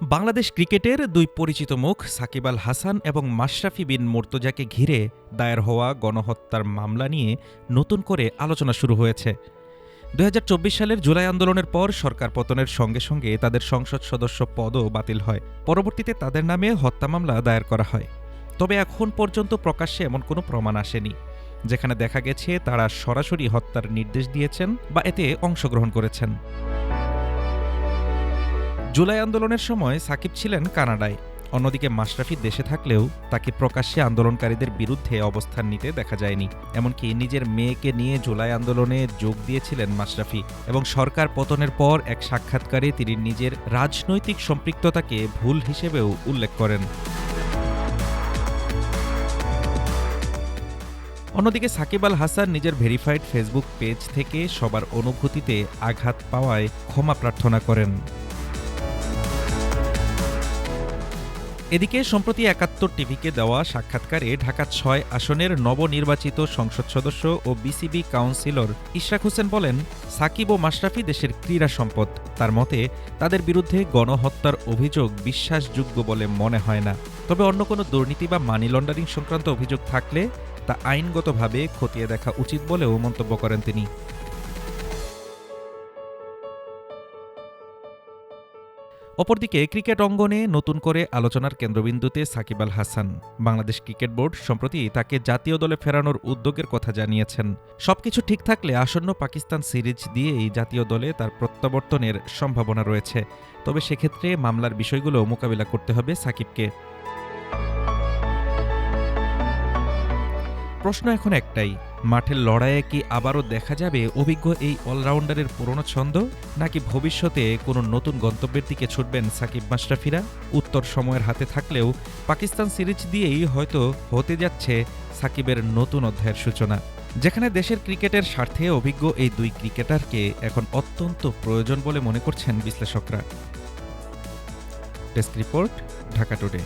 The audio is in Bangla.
বাংলাদেশ ক্রিকেটের দুই পরিচিত মুখ সাকিব আল হাসান এবং মাশরাফি বিন মুর্তজাকে ঘিরে দায়ের হওয়া গণহত্যার মামলা নিয়ে নতুন করে আলোচনা শুরু হয়েছে। ২০২৪ সালের জুলাই আন্দোলনের পর সরকার পতনের সঙ্গে সঙ্গে তাদের সংসদ সদস্য পদও বাতিল হয়। পরবর্তীতে তাদের নামে হত্যা মামলা দায়ের করা হয়। তবে এখন পর্যন্ত প্রকাশ্যে এমন কোনো প্রমাণ আসেনি যেখানে দেখা গেছে তারা সরাসরি হত্যার নির্দেশ দিয়েছেন বা এতে অংশগ্রহণ করেছেন। জুলাই আন্দোলনের সময় সাকিব ছিলেন কানাডায়, অন্যদিকে মাশরাফি দেশে থাকলেও তাকে প্রকাশ্যে আন্দোলনকারীদের বিরুদ্ধে অবস্থান নিতে দেখা যায়নি। এমনকি নিজের মেয়েকে নিয়ে জুলাই আন্দোলনে যোগ দিয়েছিলেন মাশরাফি এবং সরকার পতনের পর এক সাক্ষাৎকারে তিনি নিজের রাজনৈতিক সম্পৃক্ততাকে ভুল হিসেবেও উল্লেখ করেন। অন্যদিকে সাকিব আল হাসান নিজের ভেরিফাইড ফেসবুক পেজ থেকে সবার অনুভূতিতে আঘাত পাওয়ায় ক্ষমা প্রার্থনা করেন। এদিকে সম্প্রতি ৭১ টিভিকে দেওয়া সাক্ষাৎকারে ঢাকা ৬ আসনের নবনির্বাচিত সংসদ সদস্য ও বিসিবি কাউন্সিলর ইশরাক হোসেন বলেন, সাকিব ও মাশরাফি দেশের ক্রীড়া সম্পদ। তার মতে তাদের বিরুদ্ধে গণহত্যার অভিযোগ বিশ্বাসযোগ্য বলে মনে হয় না। তবে অন্য কোনো দুর্নীতি বা মানি লন্ডারিং সংক্রান্ত অভিযোগ থাকলে তা আইনগতভাবে খতিয়ে দেখা উচিত বলেও মন্তব্য করেন তিনি। অপরদিকে ক্রিকেট অঙ্গনে নতুন করে আলোচনার কেন্দ্রবিন্দুতে সাকিব আল হাসান। বাংলাদেশ ক্রিকেট বোর্ড সম্প্রতি তাকে জাতীয় দলে ফেরানোর উদ্যোগের কথা জানিয়েছেন। সবকিছু ঠিক থাকলে আসন্ন পাকিস্তান সিরিজ দিয়েই জাতীয় দলে তার প্রত্যাবর্তনের সম্ভাবনা রয়েছে। তবে সেক্ষেত্রে মামলার বিষয়গুলো মোকাবিলা করতে হবে সাকিবকে। প্রশ্ন এখন একটাই, মাঠের লড়াইয়ে কি আবারও দেখা যাবে অভিজ্ঞ এই অলরাউন্ডারের পুরনো ছন্দ, নাকি ভবিষ্যতে কোনো নতুন গন্তব্যের দিকে ছুটবেন সাকিব মাশরাফিরা? উত্তর সময়ের হাতে থাকলেও পাকিস্তান সিরিজ দিয়েই হয়তো হতে যাচ্ছে সাকিবের নতুন অধ্যায়ের সূচনা, যেখানে দেশের ক্রিকেটের স্বার্থে অভিজ্ঞ এই দুই ক্রিকেটারকে এখন অত্যন্ত প্রয়োজন বলে মনে করছেন বিশ্লেষকরা। Desk report, Dhaka today.